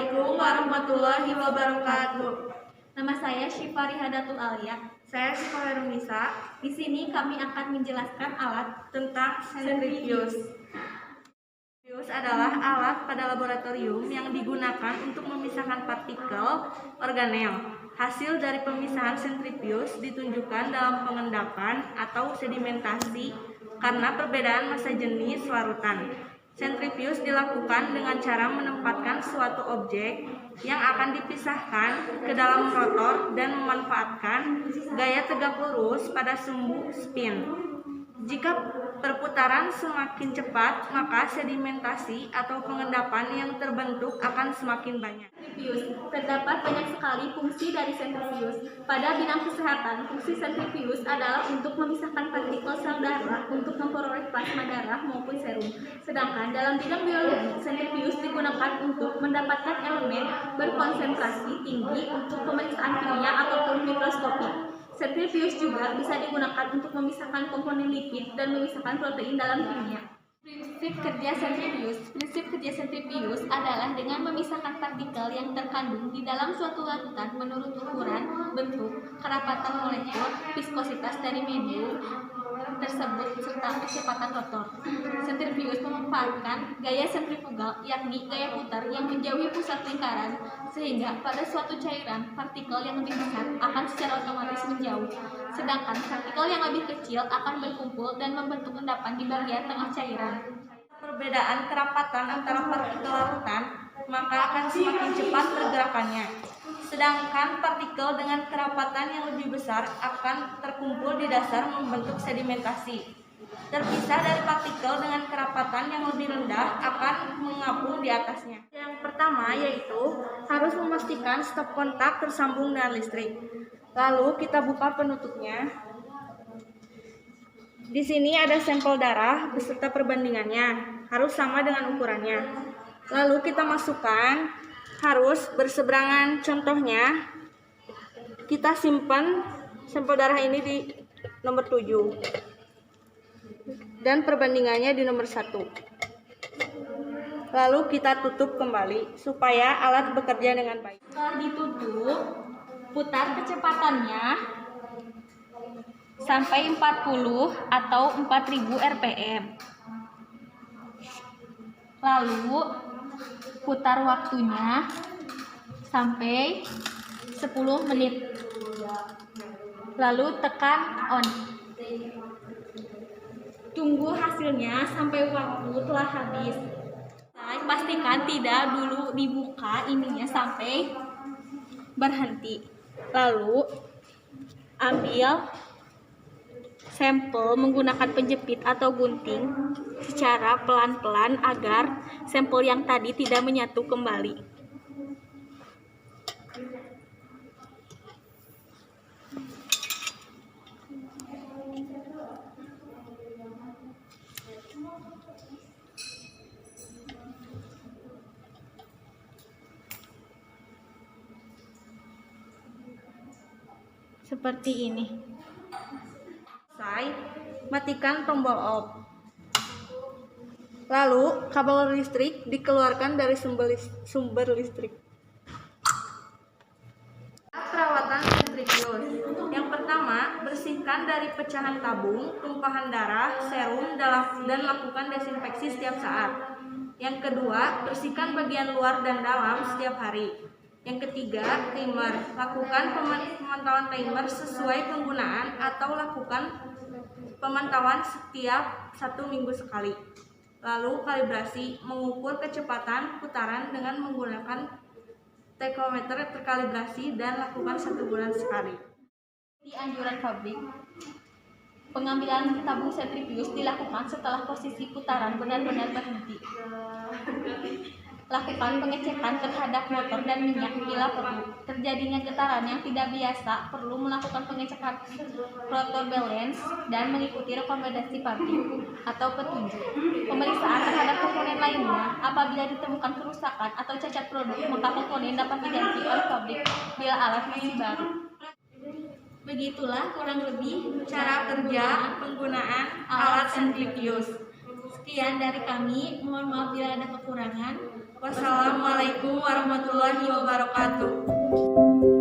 Assalamualaikum warahmatullahi wabarakatuh. Nama saya Syifa Rihadatul Alia. Saya Syifa Herunisa. Di sini kami akan menjelaskan alat Tentang sentrifuge. Sentrifuge adalah alat pada laboratorium yang digunakan untuk memisahkan partikel organel. Hasil dari pemisahan sentrifuge ditunjukkan dalam pengendapan atau sedimentasi karena perbedaan massa jenis larutan. Sentrifuge dilakukan dengan cara menempatkan suatu objek yang akan dipisahkan ke dalam rotor dan memanfaatkan gaya tegak lurus pada sumbu spin. Jika perputaran semakin cepat, maka sedimentasi atau pengendapan yang terbentuk akan semakin banyak. sentrifuge. Terdapat banyak sekali fungsi dari sentrifuge. Pada bidang kesehatan, fungsi sentrifuge adalah untuk memisahkan partikel sel darah untuk memperoleh plasma darah maupun serum. Sedangkan dalam bidang biologi, sentrifuge digunakan untuk mendapatkan elemen berkonsentrasi tinggi untuk pemeriksaan kimia ataupun mikroskopik. Sentrifuge juga bisa digunakan untuk memisahkan komponen lipid dan memisahkan protein dalam kimia. Prinsip kerja sentrifuge adalah dengan memisahkan partikel yang terkandung di dalam suatu larutan menurut ukuran, bentuk, kerapatan molekul, viskositas dari medium tersebut serta kecepatan rotor. Sentrifuge memanfaatkan gaya sentrifugal, yakni gaya putar yang menjauhi pusat lingkaran, sehingga pada suatu cairan partikel yang lebih besar akan secara otomatis menjauh, sedangkan partikel yang lebih kecil akan berkumpul dan membentuk endapan di bagian tengah cairan. Perbedaan kerapatan antara partikel larutan, maka akan semakin cepat pergerakannya. Sedangkan partikel dengan kerapatan yang lebih besar akan terkumpul di dasar membentuk sedimentasi. Terpisah dari partikel dengan kerapatan yang lebih rendah akan mengapung di atasnya. Yang pertama yaitu harus memastikan stop kontak tersambung dengan listrik. Lalu kita buka penutupnya. Di sini ada sampel darah beserta perbandingannya, harus sama dengan ukurannya. Lalu kita masukkan, harus berseberangan. Contohnya, kita simpan sampel darah ini di nomor 7 dan perbandingannya di nomor 1. Lalu kita tutup kembali supaya alat bekerja dengan baik. Setelah ditutup, putar kecepatannya sampai 40 atau 4000 rpm. Lalu putar waktunya sampai 10 menit. Lalu tekan on. Tunggu hasilnya sampai waktu telah habis. Pastikan tidak dulu dibuka ininya sampai berhenti. Lalu ambil sampel menggunakan penjepit atau gunting secara pelan-pelan agar sampel yang tadi tidak menyatu kembali. Seperti ini. Selesai, matikan tombol off. Lalu kabel listrik dikeluarkan dari sumber listrik. Perawatan sentrifuge. Yang pertama, bersihkan dari pecahan tabung, tumpahan darah, serum, dan lakukan desinfeksi setiap saat. Yang kedua, bersihkan bagian luar dan dalam setiap hari. Yang ketiga, timer. Lakukan pemantauan timer sesuai penggunaan atau lakukan pemantauan setiap 1 minggu sekali. Lalu kalibrasi, mengukur kecepatan putaran dengan menggunakan tachometer terkalibrasi dan lakukan 1 bulan sekali. Di anjuran pabrik, pengambilan tabung sentrifuge dilakukan setelah posisi putaran benar-benar berhenti. Lakukan pengecekan terhadap motor dan minyak bila perlu. Terjadinya getaran yang tidak biasa, perlu melakukan pengecekan rotor balance dan mengikuti rekomendasi pabrik atau petunjuk. Pemeriksaan terhadap komponen lainnya, apabila ditemukan kerusakan atau cacat produk, maka komponen dapat diganti oleh pabrik bila alat masih baru. Begitulah kurang lebih cara kerja penggunaan alat sentrifuge. Sekian dari kami, mohon maaf bila ada kekurangan. Wassalamualaikum Wassalamualaikum warahmatullahi wabarakatuh.